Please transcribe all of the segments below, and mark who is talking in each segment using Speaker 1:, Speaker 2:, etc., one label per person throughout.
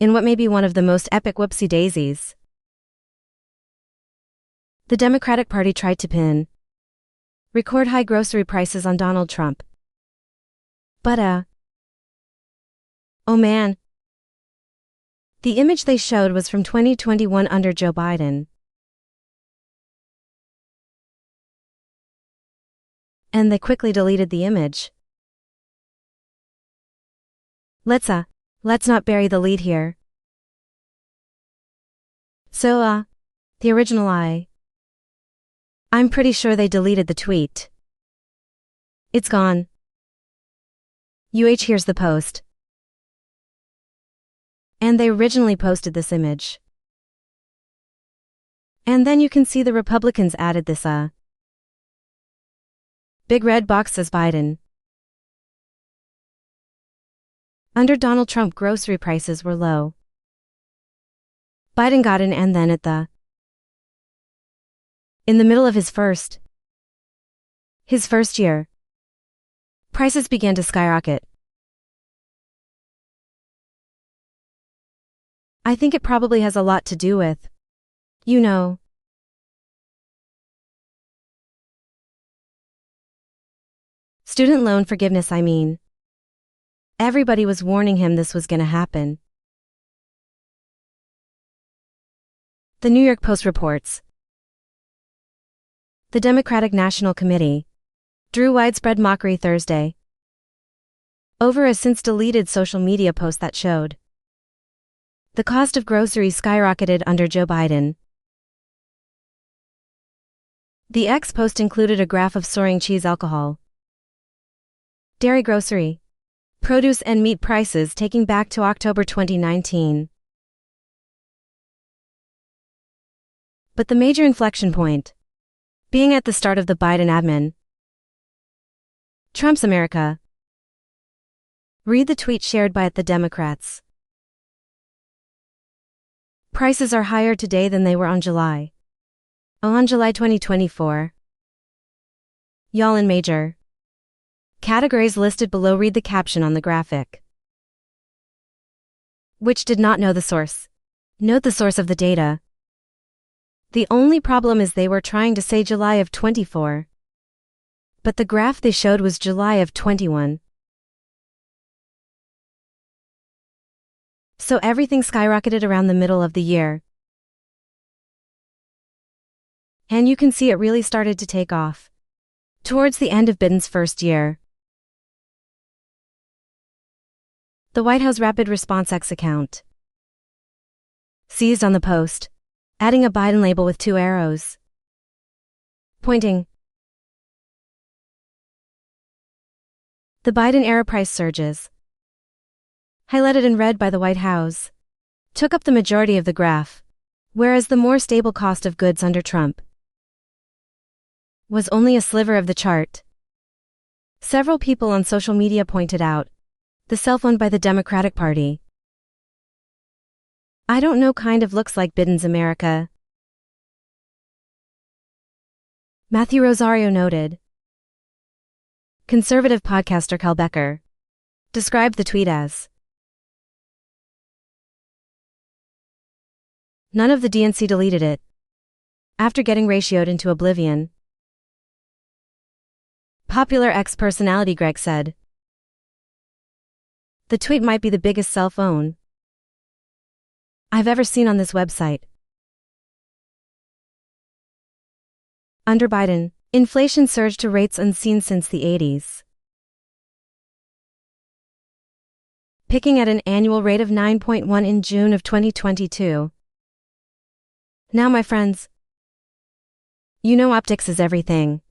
Speaker 1: in what may be one of the most epic whoopsie-daisies. The Democratic Party tried to pin record high grocery prices on Donald Trump. But oh man. The image they showed was from 2021 under Joe Biden. And they quickly deleted the image. Let's not bury the lead here. So, the original I'm pretty sure they deleted the tweet. It's gone. Here's the post. And they originally posted this image. And then you can see the Republicans added this big red box says Biden. Under Donald Trump, grocery prices were low. Biden got in, and then in the middle of his first year, prices began to skyrocket. I think it probably has a lot to do with, student loan forgiveness. Everybody was warning him this was gonna happen. The New York Post reports, the Democratic National Committee drew widespread mockery Thursday over a since-deleted social media post that showed the cost of groceries skyrocketed under Joe Biden. The X post included a graph of soaring cheese, alcohol, dairy, grocery, produce and meat prices dating back to October 2019. But the major inflection point being at the start of the Biden admin. Trump's America. Read the tweet shared by the Democrats. Prices are higher today than they were on July 2024. Y'all in major categories listed below. Read the caption on the graphic. Which did not know the source. Note the source of the data. The only problem is they were trying to say July of 24. But the graph they showed was July of 21. So everything skyrocketed around the middle of the year. And you can see it really started to take off towards the end of Biden's first year. The White House Rapid Response X account seized on the post, adding a Biden label with 2 arrows pointing. The Biden era price surges, highlighted in red by the White House, took up the majority of the graph, whereas the more stable cost of goods under Trump was only a sliver of the chart. Several people on social media pointed out the cell phone by the Democratic Party. I don't know, kind of looks like Biden's America. Matthew Rosario noted. Conservative podcaster Cal Becker described the tweet as, none of the DNC deleted it after getting ratioed into oblivion. Popular X personality Greg said, the tweet might be the biggest cell phone I've ever seen on this website. Under Biden, inflation surged to rates unseen since the 80s, picking at an annual rate of 9.1 in June of 2022. Now, my friends, optics is everything.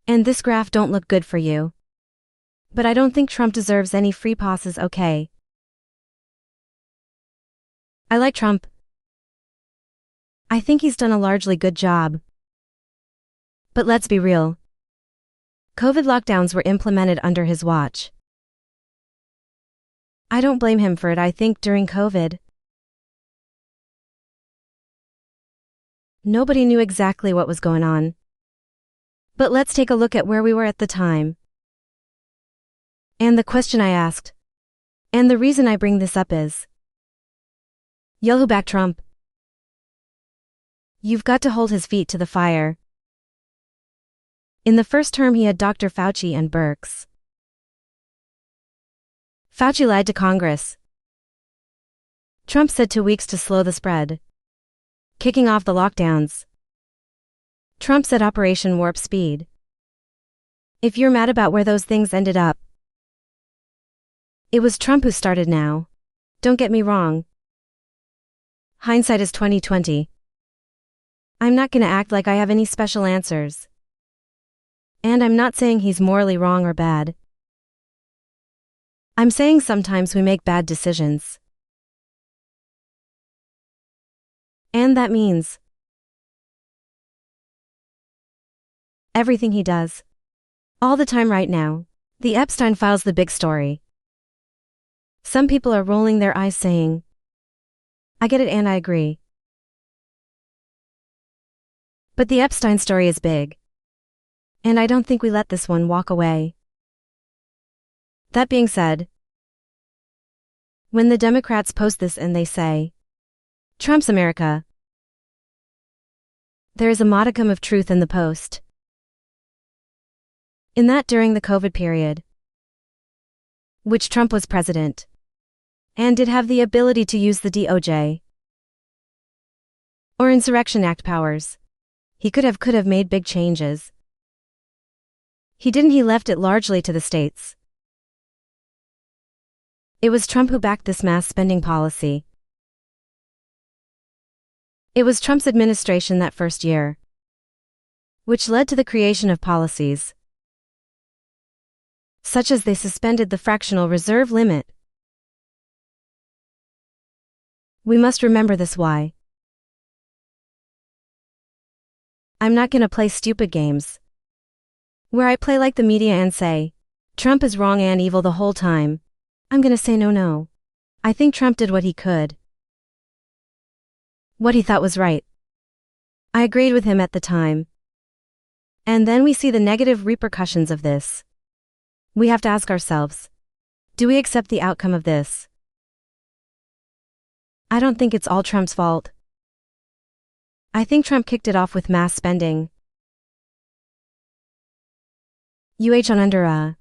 Speaker 1: And this graph don't look good for you. But I don't think Trump deserves any free passes, okay? I like Trump. I think he's done a largely good job. But let's be real. COVID lockdowns were implemented under his watch. I don't blame him for it. I think during COVID, nobody knew exactly what was going on. But let's take a look at where we were at the time. And the question I asked. And the reason I bring this up is, y'all who back Trump, you've got to hold his feet to the fire. In the first term he had Dr. Fauci and Birx. Fauci lied to Congress. Trump said 2 weeks to slow the spread, kicking off the lockdowns. Trump said Operation Warp Speed. If you're mad about where those things ended up, it was Trump who started now. Don't get me wrong. Hindsight is 20/20. I'm not gonna act like I have any special answers. And I'm not saying he's morally wrong or bad. I'm saying sometimes we make bad decisions. And that means everything he does. All the time right now. The Epstein files, the big story. Some people are rolling their eyes saying, I get it and I agree. But the Epstein story is big. And I don't think we let this one walk away. That being said, when the Democrats post this and they say, Trump's America, there is a modicum of truth in the post. In that during the COVID period, which Trump was president, and did have the ability to use the DOJ or Insurrection Act powers, he could have made big changes. He didn't. He left it largely to the states. It was Trump who backed this mass spending policy. It was Trump's administration that first year, which led to the creation of policies such as they suspended the fractional reserve limit. We must remember this. Why? I'm not gonna play stupid games where I play like the media and say, Trump is wrong and evil the whole time. I'm gonna say no. I think Trump did what he could. What he thought was right. I agreed with him at the time. And then we see the negative repercussions of this. We have to ask ourselves, do we accept the outcome of this? I don't think it's all Trump's fault. I think Trump kicked it off with mass spending. On under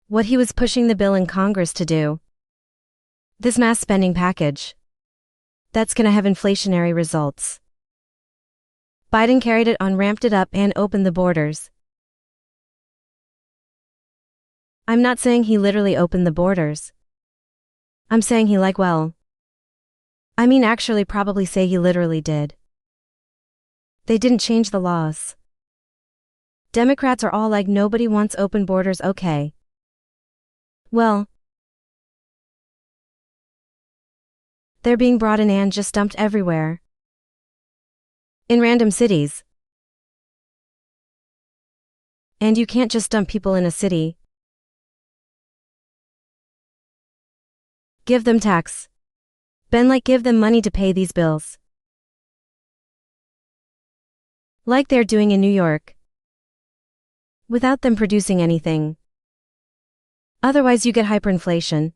Speaker 1: what he was pushing the bill in Congress to do. This mass spending package. That's gonna have inflationary results. Biden carried it on, ramped it up, and opened the borders. I'm not saying he literally opened the borders. I'm saying he actually probably say he literally did. They didn't change the laws. Democrats are all like, nobody wants open borders, okay. Well, they're being brought in and just dumped everywhere. In random cities. And you can't just dump people in a city. Give them tax. Give them money to pay these bills. Like they're doing in New York. Without them producing anything. Otherwise you get hyperinflation.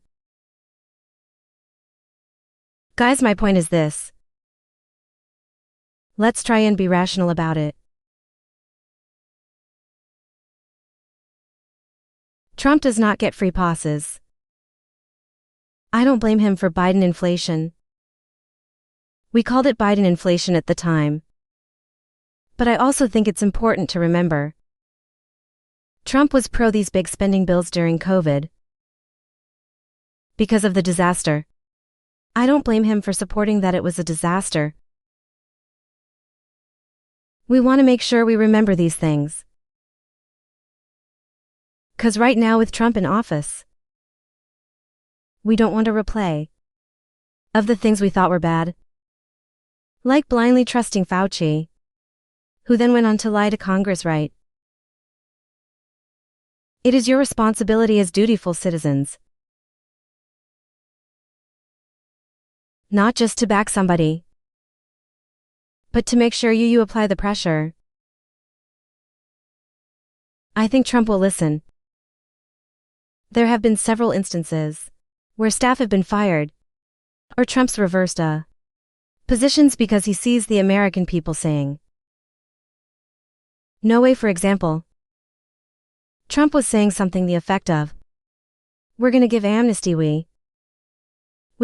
Speaker 1: Guys, my point is this. Let's try and be rational about it. Trump does not get free passes. I don't blame him for Biden inflation. We called it Biden inflation at the time. But I also think it's important to remember. Trump was pro these big spending bills during COVID. Because of the disaster. I don't blame him for supporting that. It was a disaster. We want to make sure we remember these things. 'Cause right now with Trump in office, we don't want a replay of the things we thought were bad. Like blindly trusting Fauci, who then went on to lie to Congress, right? It is your responsibility as dutiful citizens not just to back somebody, but to make sure you apply the pressure. I think Trump will listen. There have been several instances where staff have been fired, or Trump's reversed positions because he sees the American people saying no way. For example, Trump was saying something the effect of, "We're gonna give amnesty, we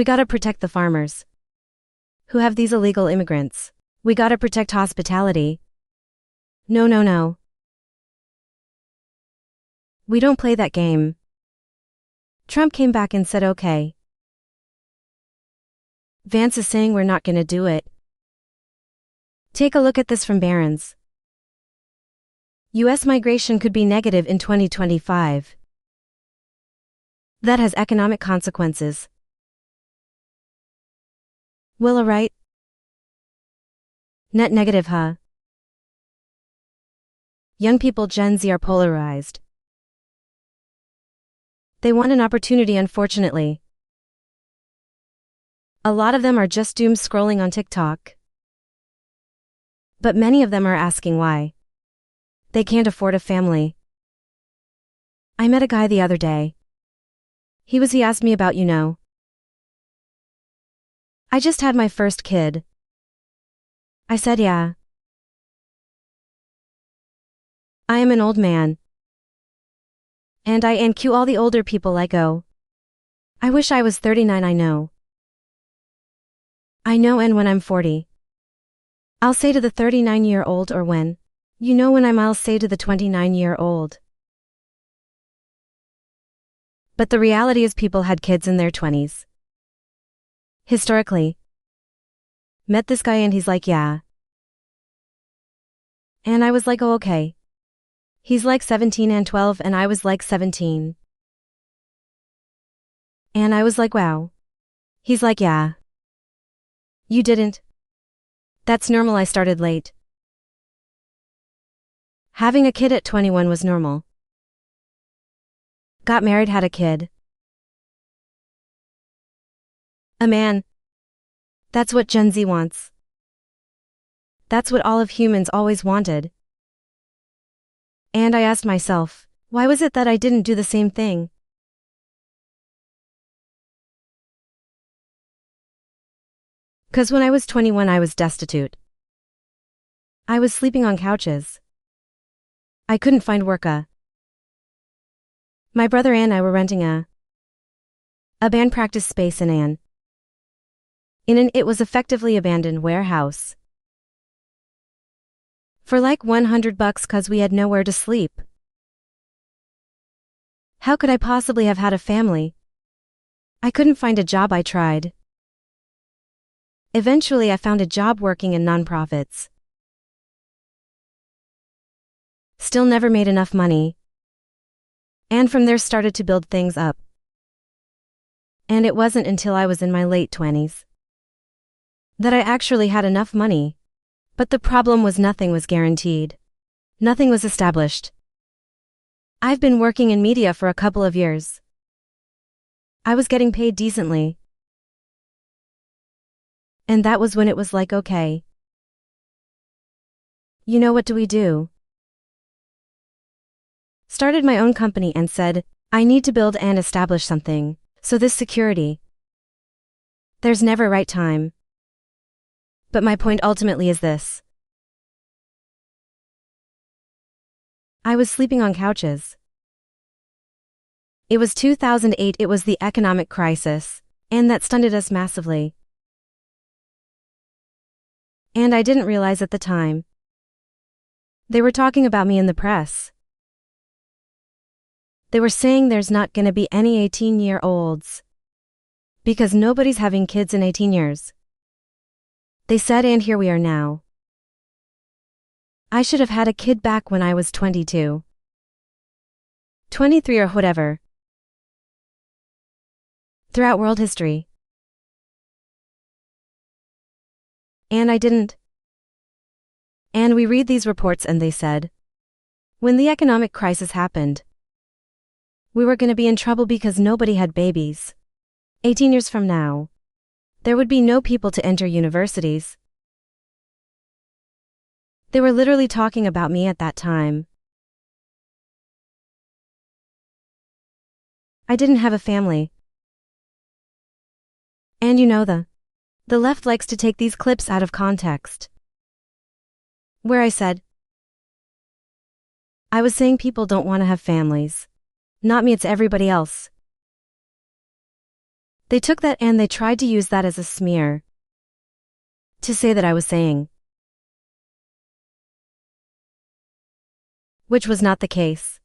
Speaker 1: gotta protect the farmers who have these illegal immigrants. We gotta protect hospitality. No, no, no. We don't play that game." Trump came back and said okay. Vance is saying we're not gonna do it. Take a look at this from Barron's. U.S. migration could be negative in 2025. That has economic consequences. Willa right? Net negative, huh? Young people Gen Z are polarized. They want an opportunity, unfortunately. A lot of them are just doom scrolling on TikTok. But many of them are asking why they can't afford a family. I met a guy the other day. He asked me about, I just had my first kid. I said, yeah. I am an old man. And I NQ all the older people like, oh, I wish I was 39. I know, and when I'm 40, I'll say to the 39-year-old, or when I'll say to the 29-year-old. But the reality is people had kids in their 20s. Historically. Met this guy and he's like, yeah. And I was like, oh, okay. He's like 17 and 12 and I was like 17. And I was like, wow. He's like, yeah. You didn't? That's normal. I started late. Having a kid at 21 was normal. Got married, had a kid. A man. That's what Gen Z wants. That's what all of humans always wanted. And I asked myself, why was it that I didn't do the same thing? Because when I was 21, I was destitute. I was sleeping on couches. I couldn't find work. My brother and I were renting a band practice space in it was effectively abandoned warehouse. For like $100 cause we had nowhere to sleep. How could I possibly have had a family? I couldn't find a job. I tried. Eventually I found a job working in nonprofits. Still never made enough money. And from there started to build things up. And it wasn't until I was in my late 20s that I actually had enough money. But the problem was nothing was guaranteed. Nothing was established. I've been working in media for a couple of years. I was getting paid decently. And that was when it was like, okay. What do we do? Started my own company and said, I need to build and establish something. So this security. There's never a right time. But my point ultimately is this. I was sleeping on couches. It was 2008, it was the economic crisis, and that stunted us massively. And I didn't realize at the time. They were talking about me in the press. They were saying there's not gonna be any 18-year-olds. Because nobody's having kids in 18 years. They said, and here we are now. I should have had a kid back when I was 22. 23 or whatever. Throughout world history. And I didn't. And we read these reports and they said, when the economic crisis happened, we were gonna be in trouble because nobody had babies. 18 years from now, there would be no people to enter universities. They were literally talking about me at that time. I didn't have a family. And the left likes to take these clips out of context. Where I said, I was saying people don't want to have families. Not me, it's everybody else. They took that and they tried to use that as a smear. To say that I was saying. Which was not the case.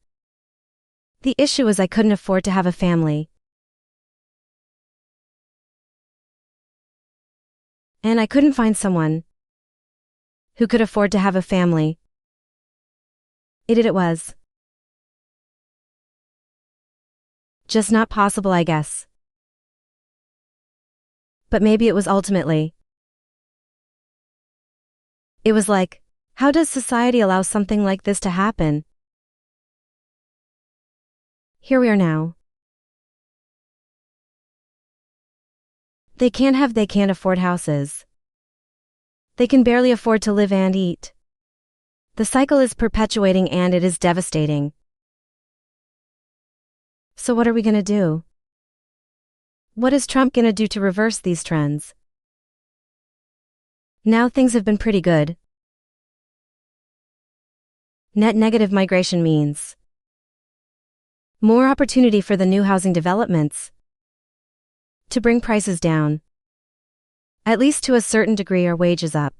Speaker 1: The issue was I couldn't afford to have a family. And I couldn't find someone who could afford to have a family. It was just not possible, I guess. But maybe it was ultimately. It was like, how does society allow something like this to happen? Here we are now. They can't afford houses. They can barely afford to live and eat. The cycle is perpetuating and it is devastating. So what are we gonna do? What is Trump gonna do to reverse these trends? Now things have been pretty good. Net negative migration means more opportunity for the new housing developments to bring prices down, at least to a certain degree, or wages up.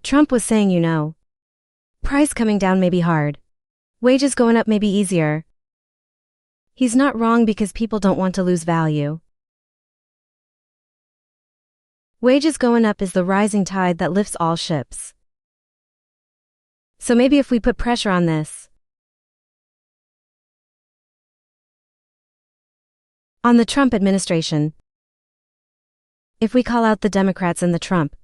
Speaker 1: Trump was saying, price coming down may be hard. Wages going up may be easier. He's not wrong because people don't want to lose value. Wages going up is the rising tide that lifts all ships. So maybe if we put pressure on this, on the Trump administration, if we call out the Democrats and the Trump